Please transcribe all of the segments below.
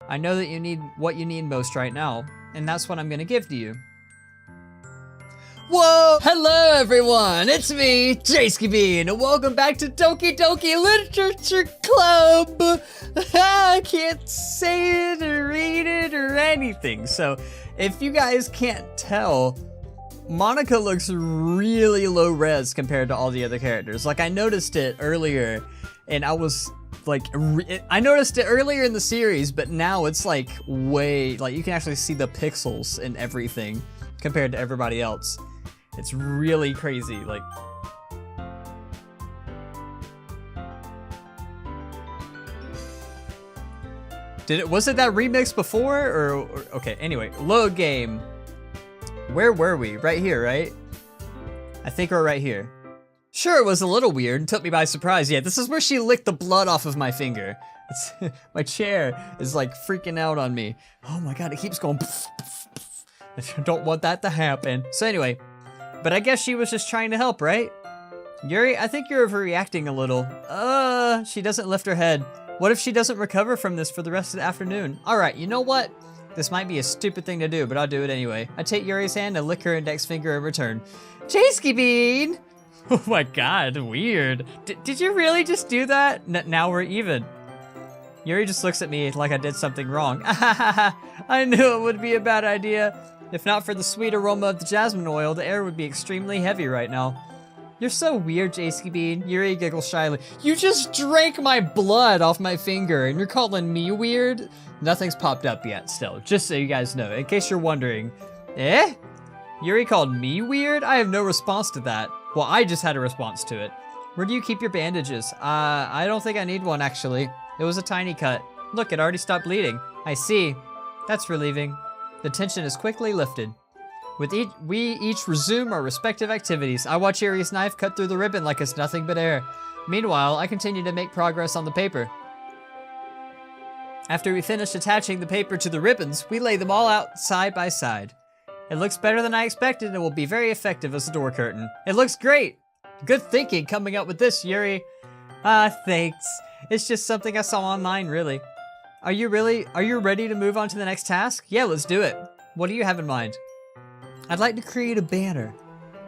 I know that you need what you need most right now, and that's what I'm gonna give to you. Whoa! Hello everyone, it's me, JayskiBean, and welcome back to Doki Doki Literature Club! I can't say it or read it or anything, so if you guys can't tell, Monica looks really low res compared to all the other characters. Like, I noticed it earlier, and I was like, I noticed it earlier in the series, but now it's like way, like you can actually see the pixels and everything compared to everybody else. It's really crazy, like. Was it that remix before, or okay, anyway, load game. Where were we? Right here, right? I think we're right here. Sure, it was a little weird and took me by surprise. Yeah, this is where she licked the blood off of my finger. My chair is like freaking out on me. Oh my god, it keeps going. I don't want that to happen. So anyway, but I guess she was just trying to help, right? Yuri, I think you're overreacting a little. She doesn't lift her head. What if she doesn't recover from this for the rest of the afternoon? All right, you know what? This might be a stupid thing to do, but I'll do it anyway. I take Yuri's hand and lick her index finger in return. JayskiBean! Oh my god, weird. Did you really just do that? Now we're even. Yuri just looks at me like I did something wrong. I knew it would be a bad idea. If not for the sweet aroma of the jasmine oil, the air would be extremely heavy right now. You're so weird, JayskiBean. Yuri giggles shyly. You just drank my blood off my finger and you're calling me weird? Nothing's popped up yet still, just so you guys know, in case you're wondering. Eh? Yuri called me weird? I have no response to that. Well, I just had a response to it. Where do you keep your bandages? I don't think I need one, actually. It was a tiny cut. Look, it already stopped bleeding. I see. That's relieving. The tension is quickly lifted. We each resume our respective activities. I watch Yuri's knife cut through the ribbon like it's nothing but air. Meanwhile, I continue to make progress on the paper. After we finish attaching the paper to the ribbons, we lay them all out side by side. It looks better than I expected and will be very effective as a door curtain. It looks great! Good thinking coming up with this, Yuri. Thanks. It's just something I saw online, really. Are you ready to move on to the next task? Yeah, let's do it. What do you have in mind? I'd like to create a banner.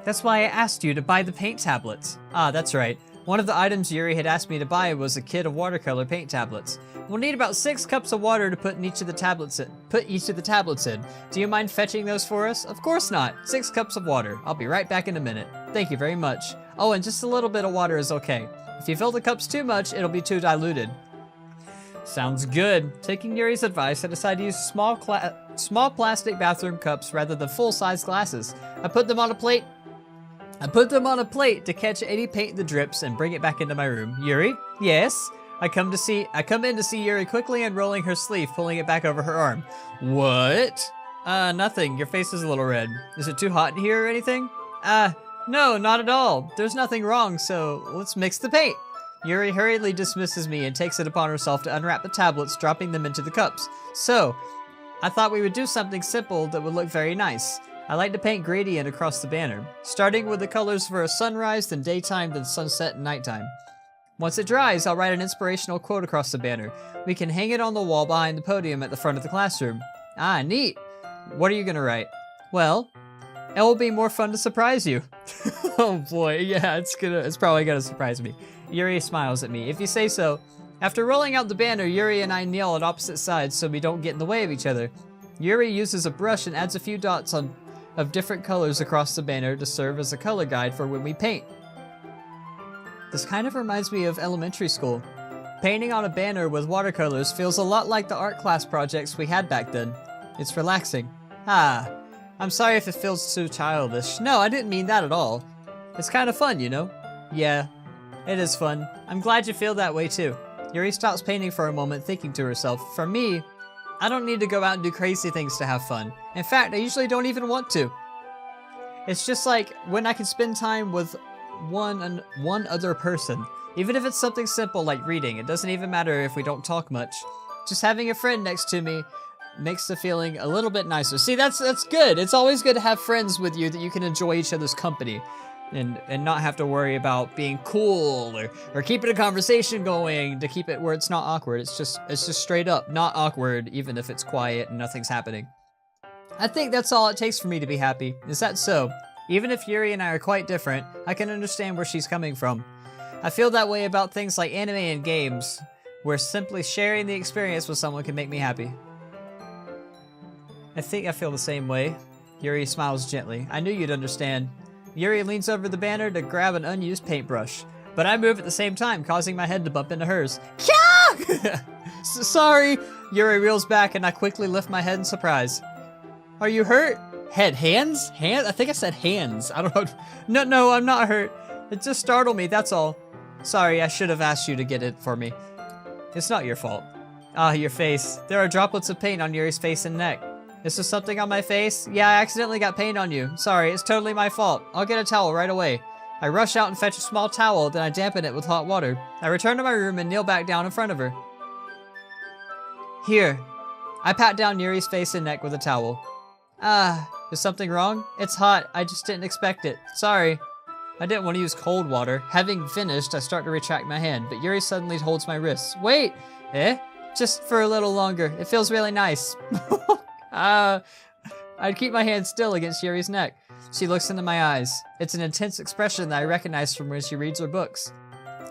That's why I asked you to buy the paint tablets. Ah, that's right. One of the items Yuri had asked me to buy was a kit of watercolor paint tablets. We'll need about 6 cups of water to put each of the tablets in. Do you mind fetching those for us? Of course not. 6 cups of water. I'll be right back in a minute. Thank you very much. Oh, and just a little bit of water is okay. If you fill the cups too much, it'll be too diluted. Sounds good. Taking Yuri's advice, I decided to use small plastic bathroom cups rather than full-size glasses. I put them on a plate to catch any paint that drips and bring it back into my room. Yuri? Yes? I come in to see Yuri quickly unrolling her sleeve, pulling it back over her arm. What? Nothing. Your face is a little red. Is it too hot in here or anything? No, not at all. There's nothing wrong, so let's mix the paint. Yuri hurriedly dismisses me and takes it upon herself to unwrap the tablets, dropping them into the cups. So, I thought we would do something simple that would look very nice. I like to paint gradient across the banner, starting with the colors for a sunrise, then daytime, then sunset and nighttime. Once it dries, I'll write an inspirational quote across the banner. We can hang it on the wall behind the podium at the front of the classroom. Ah, neat. What are you gonna write? Well, it will be more fun to surprise you. Oh boy, yeah, it's probably gonna surprise me. Yuri smiles at me. If you say so. After rolling out the banner, Yuri and I kneel at opposite sides so we don't get in the way of each other. Yuri uses a brush and adds a few dots of different colors across the banner to serve as a color guide for when we paint. This kind of reminds me of elementary school. Painting on a banner with watercolors feels a lot like the art class projects we had back then. It's relaxing. Ah, I'm sorry if it feels too childish. No, I didn't mean that at all. It's kind of fun, you know? Yeah, it is fun. I'm glad you feel that way too. Yuri stops painting for a moment, thinking to herself, for me, I don't need to go out and do crazy things to have fun. In fact, I usually don't even want to. It's just like when I can spend time with one other person. Even if it's something simple like reading, it doesn't even matter if we don't talk much. Just having a friend next to me makes the feeling a little bit nicer. See, that's good. It's always good to have friends with you that you can enjoy each other's company. and not have to worry about being cool or keeping a conversation going to keep it where it's not awkward. It's just straight up not awkward, even if it's quiet and nothing's happening. I think that's all it takes for me to be happy. Is that so? Even if Yuri and I are quite different, I can understand where she's coming from. I feel that way about things like anime and games, where simply sharing the experience with someone can make me happy. I think I feel the same way. Yuri smiles gently. I knew you'd understand. Yuri leans over the banner to grab an unused paintbrush, but I move at the same time, causing my head to bump into hers. Kya! Sorry! Yuri reels back and I quickly lift my head in surprise. Are you hurt? Hands? Hands? I think I said hands. I don't know. No, I'm not hurt. It just startled me, that's all. Sorry, I should have asked you to get it for me. It's not your fault. Ah, your face. There are droplets of paint on Yuri's face and neck. Is there something on my face? Yeah, I accidentally got paint on you. Sorry, it's totally my fault. I'll get a towel right away. I rush out and fetch a small towel, then I dampen it with hot water. I return to my room and kneel back down in front of her. Here. I pat down Yuri's face and neck with a towel. Ah, is something wrong? It's hot. I just didn't expect it. Sorry. I didn't want to use cold water. Having finished, I start to retract my hand, but Yuri suddenly holds my wrists. Wait! Eh? Just for a little longer. It feels really nice. I'd keep my hand still against Yuri's neck. She looks into my eyes. It's an intense expression that I recognize from when she reads her books.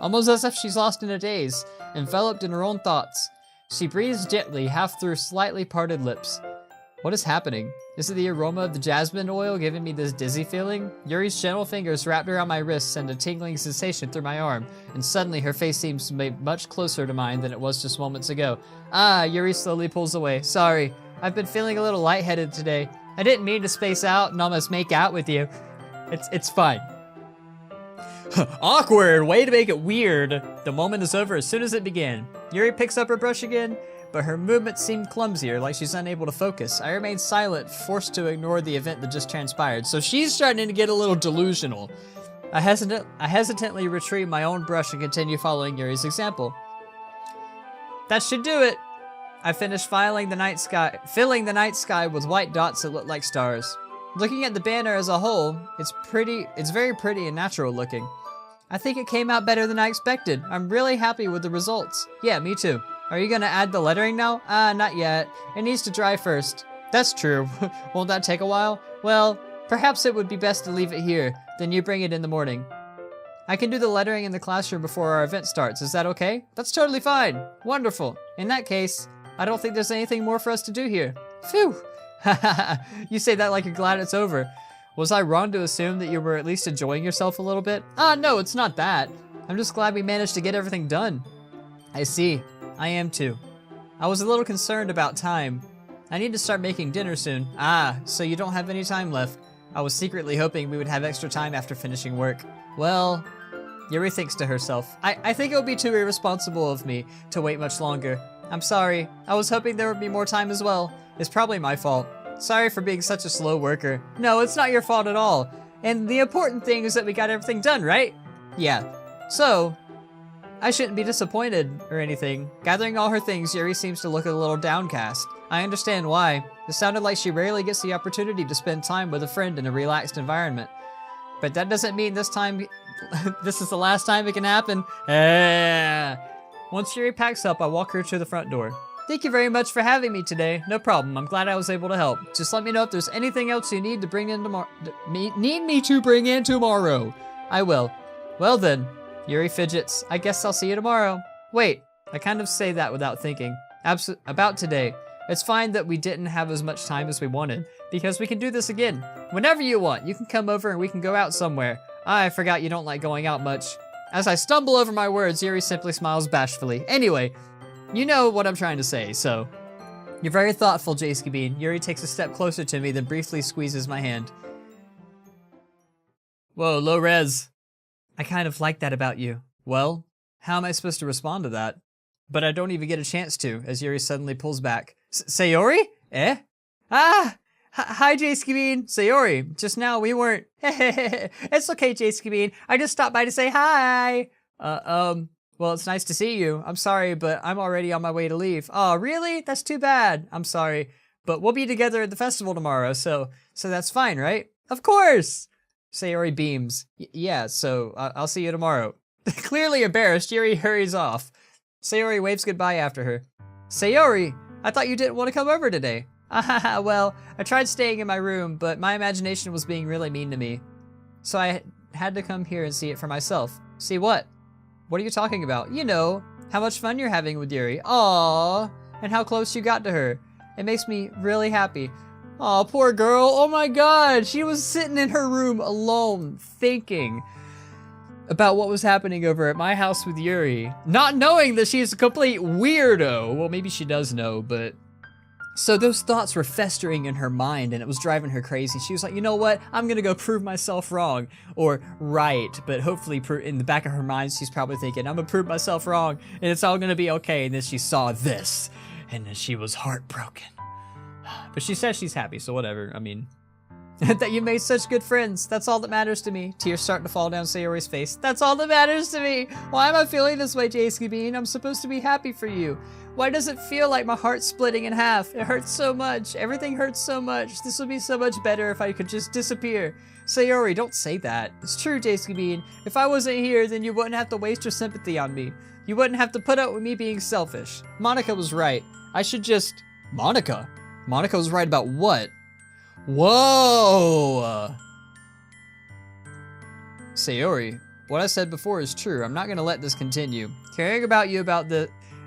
Almost as if she's lost in a daze, enveloped in her own thoughts. She breathes gently, half through slightly parted lips. What is happening? Is it the aroma of the jasmine oil giving me this dizzy feeling? Yuri's gentle fingers wrapped around my wrists send a tingling sensation through my arm, and suddenly her face seems to be much closer to mine than it was just moments ago. Ah, Yuri slowly pulls away. Sorry, I've been feeling a little lightheaded today. I didn't mean to space out and almost make out with you. It's fine. Awkward! Way to make it weird. The moment is over as soon as it began. Yuri picks up her brush again, but her movements seem clumsier, like she's unable to focus. I remain silent, forced to ignore the event that just transpired. So she's starting to get a little delusional. I hesitantly retrieve my own brush and continue following Yuri's example. That should do it. I finish filling the night sky with white dots that look like stars. Looking at the banner as a whole, it's very pretty and natural looking. I think it came out better than I expected. I'm really happy with the results. Yeah, me too. Are you gonna add the lettering now? Not yet. It needs to dry first. That's true. Won't that take a while? Well, perhaps it would be best to leave it here, then you bring it in the morning. I can do the lettering in the classroom before our event starts. Is that okay? That's totally fine. Wonderful. In that case, I don't think there's anything more for us to do here. Phew. You say that like you're glad it's over. Was I wrong to assume that you were at least enjoying yourself a little bit? No, it's not that. I'm just glad we managed to get everything done. I see. I am too. I was a little concerned about time. I need to start making dinner soon. So you don't have any time left. I was secretly hoping we would have extra time after finishing work. Well, Yuri thinks to herself. I think it would be too irresponsible of me to wait much longer. I'm sorry. I was hoping there would be more time as well. It's probably my fault. Sorry for being such a slow worker. No, it's not your fault at all. And the important thing is that we got everything done, right? Yeah. So, I shouldn't be disappointed or anything. Gathering all her things, Yuri seems to look a little downcast. I understand why. It sounded like she rarely gets the opportunity to spend time with a friend in a relaxed environment. But that doesn't mean this time, this is the last time it can happen. Once Yuri packs up, I walk her to the front door. Thank you very much for having me today. No problem. I'm glad I was able to help. Just let me know if there's anything else you need to bring in tomorrow. Need me to bring in tomorrow. I will. Well then. Yuri fidgets. I guess I'll see you tomorrow. Wait. I kind of say that without thinking. About today. It's fine that we didn't have as much time as we wanted, because we can do this again. Whenever you want, you can come over and we can go out somewhere. I forgot you don't like going out much. As I stumble over my words, Yuri simply smiles bashfully. Anyway, you know what I'm trying to say, so. You're very thoughtful, JayskiBean. Yuri takes a step closer to me, then briefly squeezes my hand. Whoa, low res. I kind of like that about you. Well, how am I supposed to respond to that? But I don't even get a chance to, as Yuri suddenly pulls back. Sayori? Eh? Hi, JayskiBean. Sayori, just now we weren't. It's okay, JayskiBean. I just stopped by to say hi. Well, it's nice to see you. I'm sorry, but I'm already on my way to leave. Oh, really? That's too bad. I'm sorry. But we'll be together at the festival tomorrow, so that's fine, right? Of course! Sayori beams. Yeah, so I'll see you tomorrow. Clearly embarrassed, Yuri hurries off. Sayori waves goodbye after her. Sayori, I thought you didn't want to come over today. Well, I tried staying in my room, but my imagination was being really mean to me. So I had to come here and see it for myself. See what? What are you talking about? You know, how much fun you're having with Yuri. Aww, and how close you got to her. It makes me really happy. Aw, poor girl. Oh my god, she was sitting in her room alone, thinking about what was happening over at my house with Yuri, not knowing that she's a complete weirdo. Well, maybe she does know, but... So those thoughts were festering in her mind, and it was driving her crazy. She was like, you know what? I'm gonna go prove myself wrong. Or right, but hopefully in the back of her mind, she's probably thinking, I'm gonna prove myself wrong, and it's all gonna be okay. And then she saw this, and then she was heartbroken. But she says she's happy, so whatever. I mean... that you made such good friends. That's all that matters to me. Tears starting to fall down Sayori's face. That's all that matters to me. Why am I feeling this way, JayskiBean? I'm supposed to be happy for you. Why does it feel like my heart's splitting in half? It hurts so much. Everything hurts so much. This would be so much better if I could just disappear. Sayori, don't say that. It's true, JayskiBean. If I wasn't here, then you wouldn't have to waste your sympathy on me. You wouldn't have to put up with me being selfish. Monica was right. I should just... Monica? Monica was right about what? Whoa! Sayori, what I said before is true. I'm not gonna let this continue. Caring about you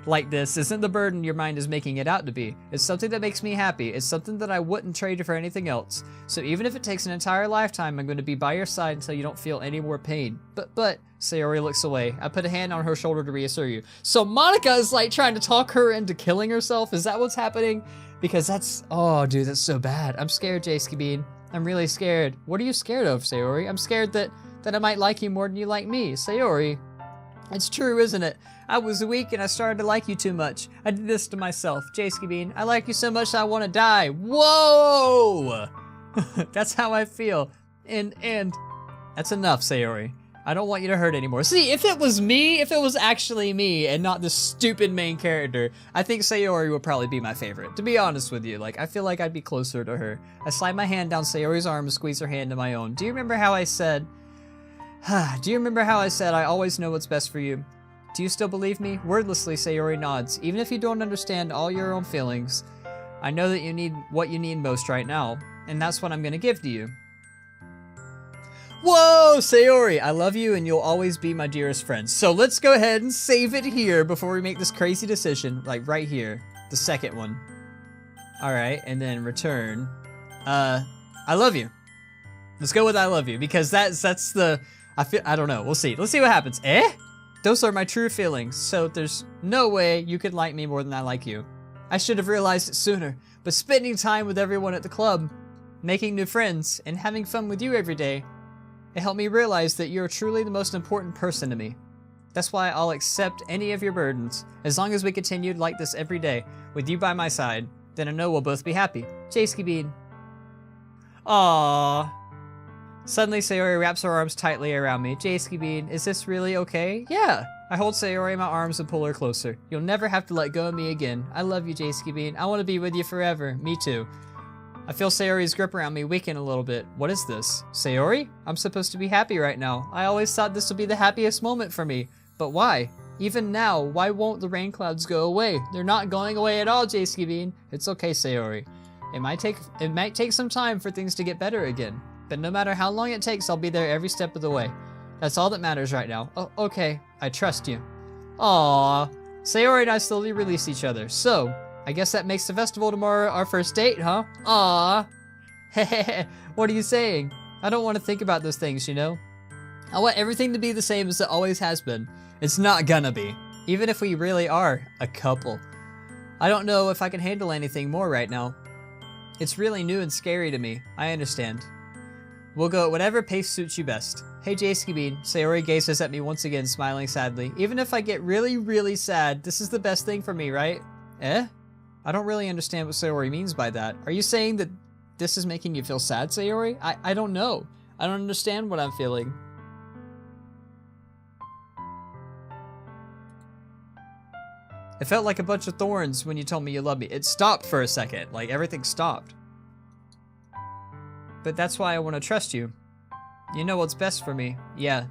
like this isn't the burden your mind is making it out to be. It's something that makes me happy. It's something that I wouldn't trade for anything else. So even if it takes an entire lifetime, I'm gonna be by your side until you don't feel any more pain. But, Sayori looks away. I put a hand on her shoulder to reassure you. So Monica is like trying to talk her into killing herself? Is that what's happening? Because that's, oh dude, that's so bad. I'm scared, JayskiBean. I'm really scared. What are you scared of, Sayori? I'm scared that I might like you more than you like me. Sayori, it's true, isn't it? I was weak and I started to like you too much. I did this to myself. JayskiBean, I like you so much that I want to die. Whoa! That's how I feel. And that's enough, Sayori. I don't want you to hurt anymore. See, if it was me, if it was actually me and not this stupid main character, I think Sayori would probably be my favorite. To be honest with you, like, I feel like I'd be closer to her. I slide my hand down Sayori's arm and squeeze her hand in my own. Do you remember how I said, I always know what's best for you? Do you still believe me? Wordlessly, Sayori nods. Even if you don't understand all your own feelings, I know that you need what you need most right now, and that's what I'm gonna give to you. Whoa, Sayori, I love you and you'll always be my dearest friend. So let's go ahead and save it here before we make this crazy decision. Like right here, the second one. All right, and then return. I love you. Let's go with I love you because that's the, I don't know, we'll see. Let's see what happens. Those are my true feelings. So there's no way you could like me more than I like you. I should have realized it sooner, but spending time with everyone at the club, making new friends, and having fun with you every day, it helped me realize that you're truly the most important person to me. That's why I'll accept any of your burdens. As long as we continue like this every day, with you by my side, then I know we'll both be happy. JayskiBean. Aww. Suddenly, Sayori wraps her arms tightly around me. JayskiBean, is this really okay? Yeah. I hold Sayori in my arms and pull her closer. You'll never have to let go of me again. I love you, JayskiBean. I want to be with you forever. Me too. I feel Sayori's grip around me weaken a little bit. What is this? Sayori? I'm supposed to be happy right now. I always thought this would be the happiest moment for me. But why? Even now, why won't the rain clouds go away? They're not going away at all, JayskiBean. It's okay, Sayori. It might take some time for things to get better again. But no matter how long it takes, I'll be there every step of the way. That's all that matters right now. Oh, okay. I trust you. Aww. Sayori and I slowly release each other. So, I guess that makes the festival tomorrow our first date, huh? Aww. Hehehe. What are you saying? I don't want to think about those things, you know? I want everything to be the same as it always has been. It's not gonna be. Even if we really are a couple. I don't know if I can handle anything more right now. It's really new and scary to me. I understand. We'll go at whatever pace suits you best. Hey JayskiBean, Sayori gazes at me once again, smiling sadly. Even if I get really, really sad, this is the best thing for me, right? I don't really understand what Sayori means by that. Are you saying that this is making you feel sad, Sayori? I don't know. I don't understand what I'm feeling. It felt like a bunch of thorns when you told me you love me. It stopped for a second, like everything stopped. But that's why I want to trust you. You know what's best for me. Yeah,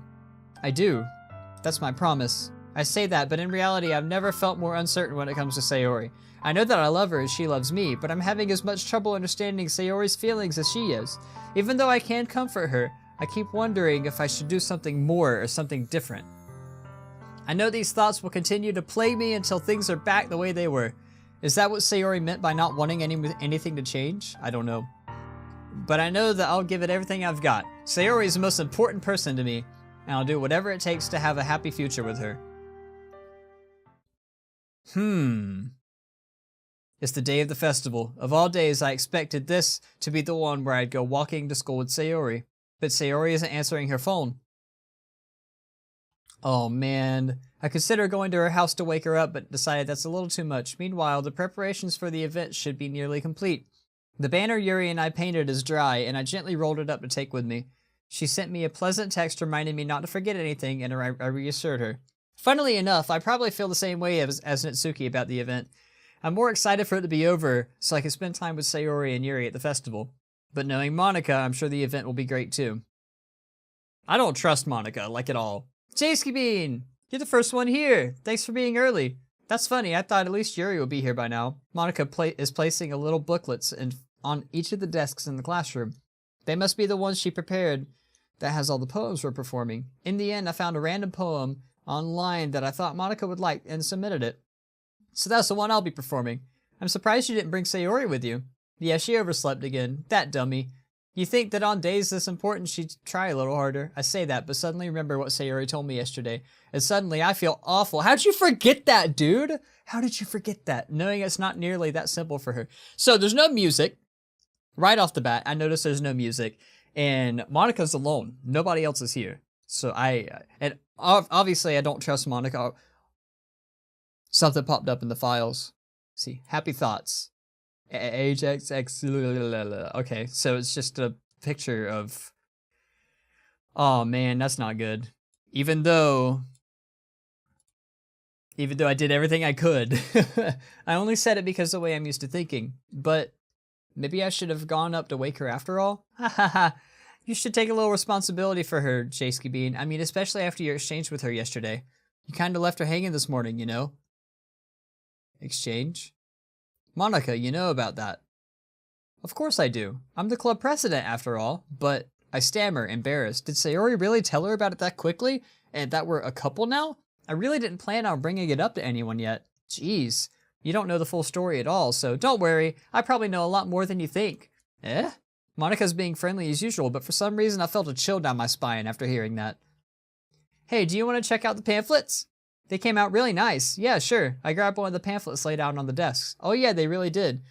I do. That's my promise. I say that, but in reality, I've never felt more uncertain when it comes to Sayori. I know that I love her as she loves me, but I'm having as much trouble understanding Sayori's feelings as she is. Even though I can comfort her, I keep wondering if I should do something more or something different. I know these thoughts will continue to plague me until things are back the way they were. Is that what Sayori meant by not wanting anything to change? I don't know. But I know that I'll give it everything I've got. Sayori is the most important person to me, and I'll do whatever it takes to have a happy future with her. It's the day of the festival. Of all days, I expected this to be the one where I'd go walking to school with Sayori. But Sayori isn't answering her phone. Oh man. I considered going to her house to wake her up, but decided that's a little too much. Meanwhile, the preparations for the event should be nearly complete. The banner Yuri and I painted is dry, and I gently rolled it up to take with me. She sent me a pleasant text reminding me not to forget anything, and I reassured her. Funnily enough, I probably feel the same way as Natsuki about the event. I'm more excited for it to be over, so I can spend time with Sayori and Yuri at the festival. But knowing Monica, I'm sure the event will be great too. I don't trust Monica, like at all. JayskiBean! You're the first one here! Thanks for being early. That's funny, I thought at least Yuri would be here by now. Monica is placing a little booklets on each of the desks in the classroom. They must be the ones she prepared that has all the poems we're performing. In the end, I found a random poem online that I thought Monica would like and submitted it. So that's the one I'll be performing. I'm surprised you didn't bring Sayori with you. Yeah, she overslept again. That dummy. You think that on days this important she'd try a little harder. I say that, but suddenly remember what Sayori told me yesterday. And suddenly I feel awful. How'd you forget that, dude? How did you forget that? Knowing it's not nearly that simple for her. So there's no music. Right off the bat, I noticed there's no music. And Monica's alone. Nobody else is here. So obviously I don't trust Monica. Something popped up in the files. See, happy thoughts. Age XX. Okay, so it's just a picture of... Oh man, that's not good. Even though I did everything I could. I only said it because of the way I'm used to thinking. But maybe I should have gone up to wake her after all? Hahaha. You should take a little responsibility for her, JayskiBean. I mean, especially after your exchange with her yesterday. You kind of left her hanging this morning, you know? Exchange? Monica, you know about that. Of course I do. I'm the club president after all, but I stammer, embarrassed. Did Sayori really tell her about it that quickly? And that we're a couple now? I really didn't plan on bringing it up to anyone yet. Jeez, you don't know the full story at all, so don't worry. I probably know a lot more than you think. Eh? Monica's being friendly as usual, but for some reason I felt a chill down my spine after hearing that. Hey, do you want to check out the pamphlets? They came out really nice. Yeah, sure. I grabbed one of the pamphlets laid out on the desks. Oh yeah, they really did.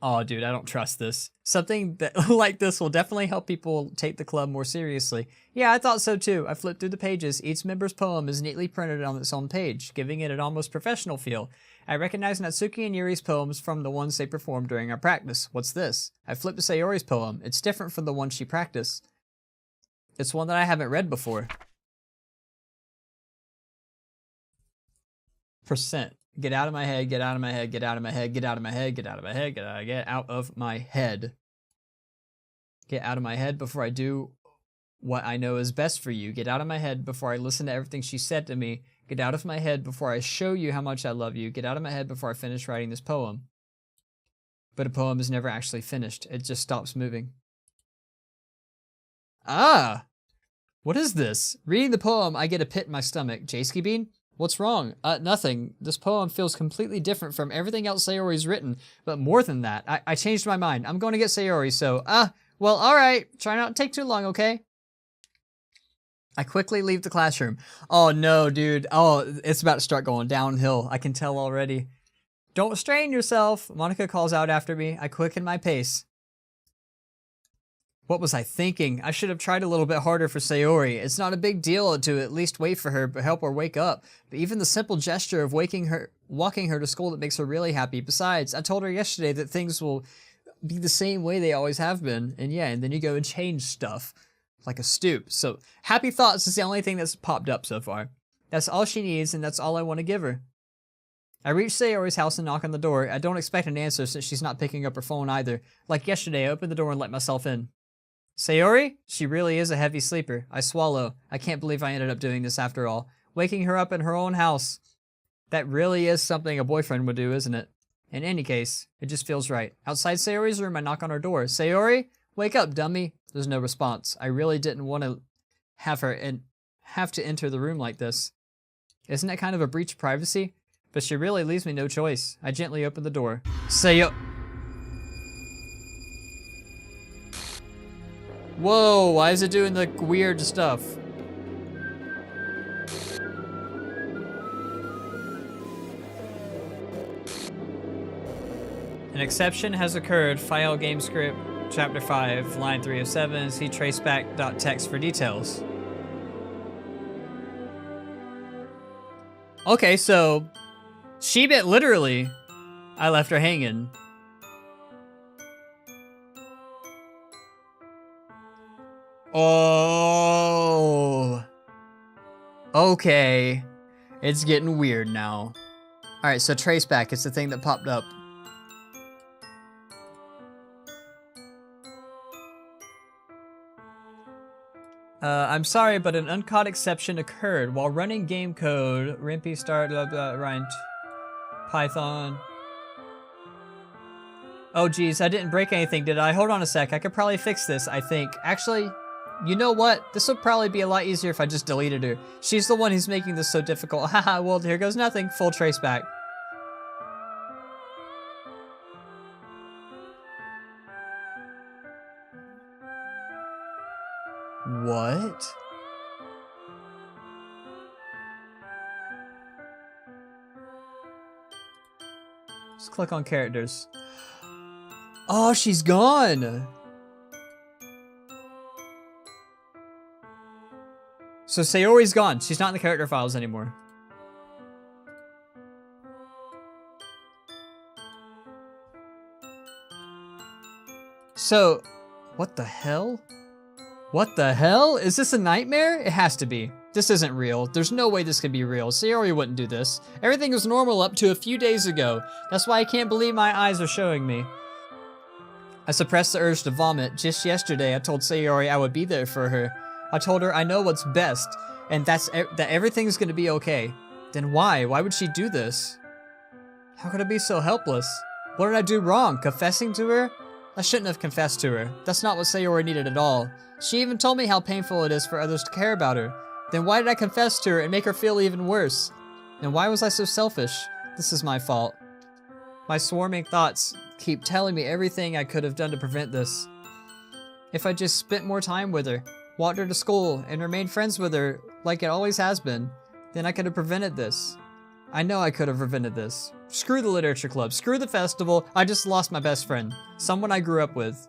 Oh dude, I don't trust this. Something that like this will definitely help people take the club more seriously. Yeah, I thought so too. I flipped through the pages. Each member's poem is neatly printed on its own page, giving it an almost professional feel. I recognize Natsuki and Yuri's poems from the ones they performed during our practice. What's this? I flipped to Sayori's poem. It's different from the one she practiced. It's one that I haven't read before. Percent. Get out of my head, get out of my head, get out of my head, get out of my head, get out of my head, get out of my head. Get out of my head before I do what I know is best for you. Get out of my head before I listen to everything she said to me. Get out of my head before I show you how much I love you. Get out of my head before I finish writing this poem. But a poem is never actually finished. It just stops moving. Ah! What is this? Reading the poem, I get a pit in my stomach. JayskiBean? What's wrong? Nothing. This poem feels completely different from everything else Sayori's written. But more than that, I changed my mind. I'm going to get Sayori, so, well, alright. Try not to take too long, okay? I quickly leave the classroom. Oh no, dude. Oh, it's about to start going downhill. I can tell already. Don't strain yourself. Monica calls out after me. I quicken my pace. What was I thinking? I should have tried a little bit harder for Sayori. It's not a big deal to at least wait for her, but help her wake up. But even the simple gesture of walking her to school that makes her really happy. Besides, I told her yesterday that things will be the same way they always have been. And yeah, and then you go and change stuff. Like a stoop. So, happy thoughts is the only thing that's popped up so far. That's all she needs, and that's all I want to give her. I reach Sayori's house and knock on the door. I don't expect an answer since she's not picking up her phone either. Like yesterday, I opened the door and let myself in. Sayori? She really is a heavy sleeper. I swallow. I can't believe I ended up doing this after all. Waking her up in her own house. That really is something a boyfriend would do, isn't it? In any case, it just feels right. Outside Sayori's room, I knock on her door. Sayori? Wake up, dummy. There's no response. I really didn't want to have to enter the room like this. Isn't that kind of a breach of privacy? But she really leaves me no choice. I gently open the door. Whoa, why is it doing the weird stuff? An exception has occurred. File game script, chapter 5, line 307. See traceback.txt for details. Okay, so she meant literally, I left her hanging. Oh. Okay. It's getting weird now. Alright, so traceback is the thing that popped up. I'm sorry, but an uncaught exception occurred. While running game code, Rimpy start, blah, blah, Ryan, Python. Oh geez, I didn't break anything, did I? Hold on a sec, I could probably fix this, I think. Actually, you know what? This would probably be a lot easier if I just deleted her. She's the one who's making this so difficult. Haha, well, here goes nothing. Full trace back. What? Let's click on characters. Oh, she's gone! So Sayori's gone. She's not in the character files anymore. So, what the hell? What the hell? Is this a nightmare? It has to be. This isn't real. There's no way this could be real. Sayori wouldn't do this. Everything was normal up to a few days ago. That's why I can't believe my eyes are showing me. I suppressed the urge to vomit. Just yesterday, I told Sayori I would be there for her. I told her I know what's best, and that everything's gonna be okay. Then why? Why would she do this? How could I be so helpless? What did I do wrong? Confessing to her? I shouldn't have confessed to her. That's not what Sayori needed at all. She even told me how painful it is for others to care about her. Then why did I confess to her and make her feel even worse? And why was I so selfish? This is my fault. My swarming thoughts keep telling me everything I could have done to prevent this. If I just spent more time with her, walked her to school, and remained friends with her like it always has been, then I could have prevented this. I know I could have prevented this. Screw the literature club, screw the festival, I just lost my best friend. Someone I grew up with.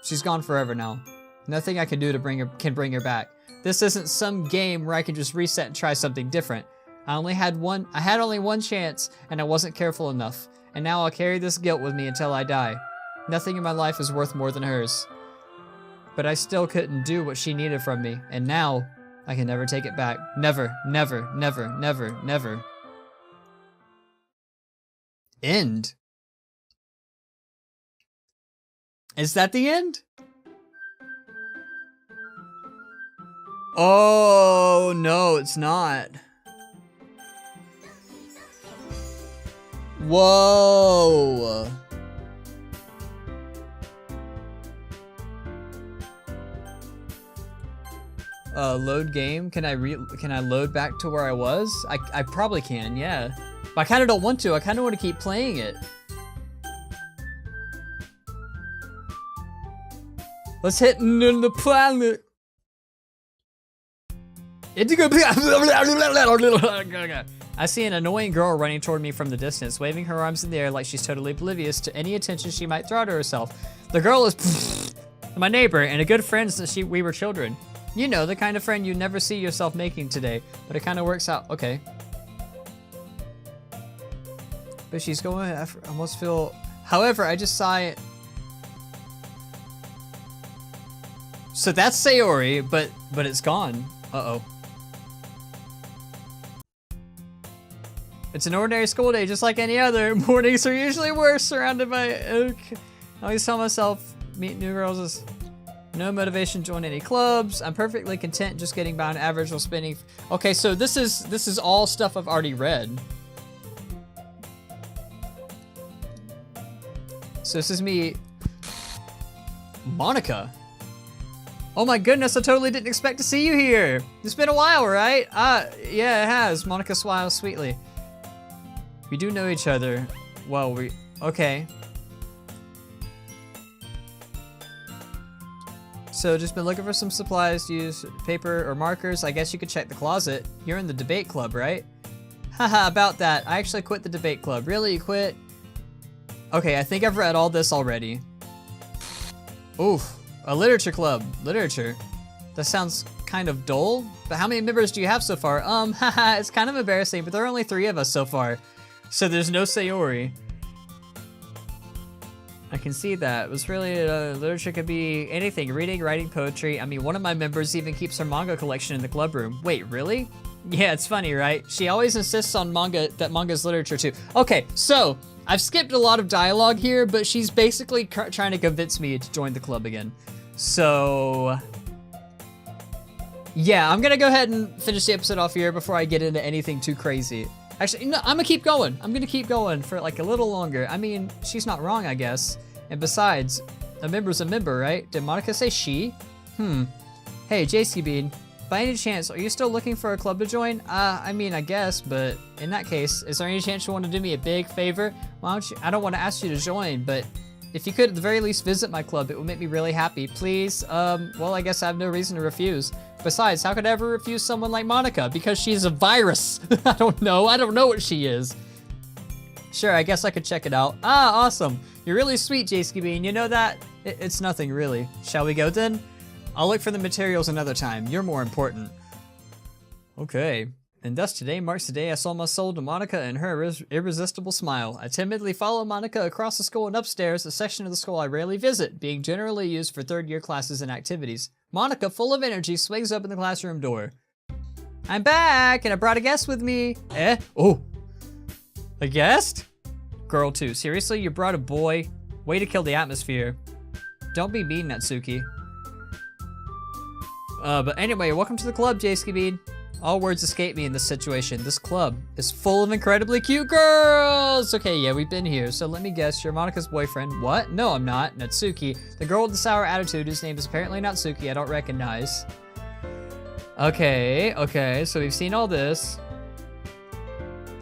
She's gone forever now. Nothing I can do to bring her back. This isn't some game where I can just reset and try something different. I had only one chance, and I wasn't careful enough. And now I'll carry this guilt with me until I die. Nothing in my life is worth more than hers. But I still couldn't do what she needed from me, and now I can never take it back. Never, never, never, never, never. End. Is that the end? Oh, no, it's not. Whoa. Load game. Can I load back to where I was? I probably can, yeah. But I kind of don't want to. I kind of want to keep playing it. Let's hit the planet. I see an annoying girl running toward me from the distance, waving her arms in the air like she's totally oblivious to any attention she might throw to herself. The girl is my neighbor and a good friend since we were children. You know, the kind of friend you never see yourself making today, but it kind of works out. Okay. But she's going, I almost feel, however, I just saw it. So that's Sayori, but it's gone. Uh-oh. It's an ordinary school day, just like any other. Mornings are usually worse, surrounded by, okay. I always tell myself, meet new girls is No motivation to join any clubs. I'm perfectly content just getting by on average while spending. Okay, so this is all stuff I've already read. So this is me. Monica. Oh my goodness, I totally didn't expect to see you here. It's been a while, right? Yeah, it has. Monica smiles sweetly. We do know each other. Well, okay. So just been looking for some supplies to use, paper or markers. I guess you could check the closet. You're in the debate club, right? Haha, about that. I actually quit the debate club. Really, you quit? Okay, I think I've read all this already. Oof, a literature club. Literature. That sounds kind of dull, but how many members do you have so far? Haha, it's kind of embarrassing, but there are only 3 of us so far. So there's no Sayori. I can see that. It was really, literature could be anything. Reading, writing, poetry. I mean, one of my members even keeps her manga collection in the club room. Wait, really? Yeah, it's funny, right? She always insists on that manga's literature too. Okay, so I've skipped a lot of dialogue here, but she's basically trying to convince me to join the club again. So yeah, I'm gonna go ahead and finish the episode off here before I get into anything too crazy. Actually, no, I'm gonna keep going. I'm gonna keep going for like a little longer. I mean, she's not wrong, I guess. And besides, a member's a member, right? Did Monica say she? Hey, JayskiBean, by any chance, are you still looking for a club to join? I mean, I guess, but in that case, is there any chance you want to do me a big favor? Why don't you, I don't want to ask you to join, but if you could at the very least visit my club, it would make me really happy. Please, well, I guess I have no reason to refuse. Besides, how could I ever refuse someone like Monica? Because she's a virus. I don't know what she is. Sure, I guess I could check it out. Awesome. You're really sweet, JayskiBean. You know that? It's nothing, really. Shall we go then? I'll look for the materials another time. You're more important. Okay. And thus today marks the day I sold my soul to Monica and her irresistible smile. I timidly follow Monica across the school and upstairs, a section of the school I rarely visit, being generally used for third-year classes and activities. Monica, full of energy, swings open the classroom door. I'm back, and I brought a guest with me. Oh. A guest? Girl 2, seriously? You brought a boy? Way to kill the atmosphere. Don't be mean, Natsuki. But anyway, welcome to the club, JayskiBean. All words escape me in this situation. This club is full of incredibly cute girls! Okay, yeah, we've been here. So let me guess, you're Monica's boyfriend. What? No, I'm not. Natsuki. The girl with the sour attitude whose name is apparently Natsuki I don't recognize. Okay, so we've seen all this.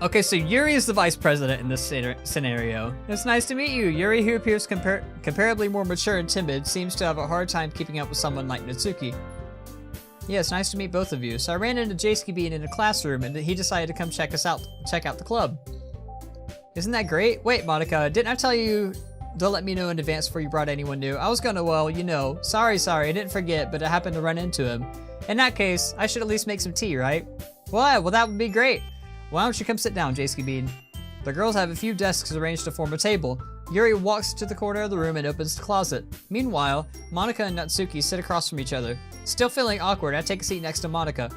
Okay, so Yuri is the vice president in this scenario. It's nice to meet you. Yuri, who appears comparably more mature and timid, seems to have a hard time keeping up with someone like Natsuki. Yeah, it's nice to meet both of you. So I ran into JayskiBean in a classroom and he decided to come check out the club. Isn't that great? Wait, Monica, didn't I tell you to let me know in advance before you brought anyone new? I was gonna, well, you know, sorry, I didn't forget, but I happened to run into him. In that case, I should at least make some tea, right? Well, that would be great. Why don't you come sit down, JayskiBean? The girls have a few desks arranged to form a table. Yuri walks to the corner of the room and opens the closet. Meanwhile, Monica and Natsuki sit across from each other. Still feeling awkward, I take a seat next to Monica.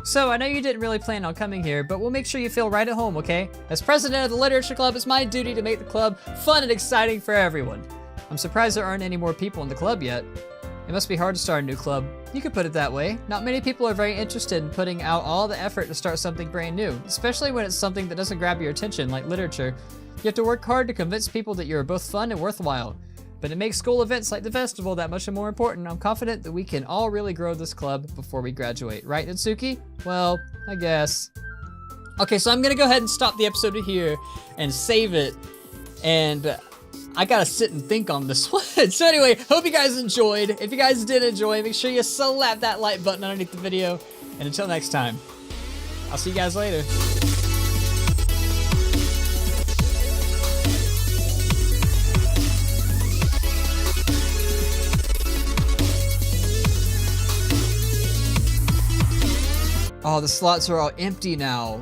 So, I know you didn't really plan on coming here, but we'll make sure you feel right at home, okay? As president of the Literature Club, it's my duty to make the club fun and exciting for everyone. I'm surprised there aren't any more people in the club yet. It must be hard to start a new club. You could put it that way. Not many people are very interested in putting out all the effort to start something brand new, especially when it's something that doesn't grab your attention, like literature. You have to work hard to convince people that you're both fun and worthwhile. But it makes school events like the festival that much more important. I'm confident that we can all really grow this club before we graduate. Right, Natsuki? Well, I guess. Okay, so I'm gonna go ahead and stop the episode here and save it. And I gotta sit and think on this one. So anyway, hope you guys enjoyed. If you guys did enjoy, make sure you slap that like button underneath the video. And until next time, I'll see you guys later. Oh, the slots are all empty now.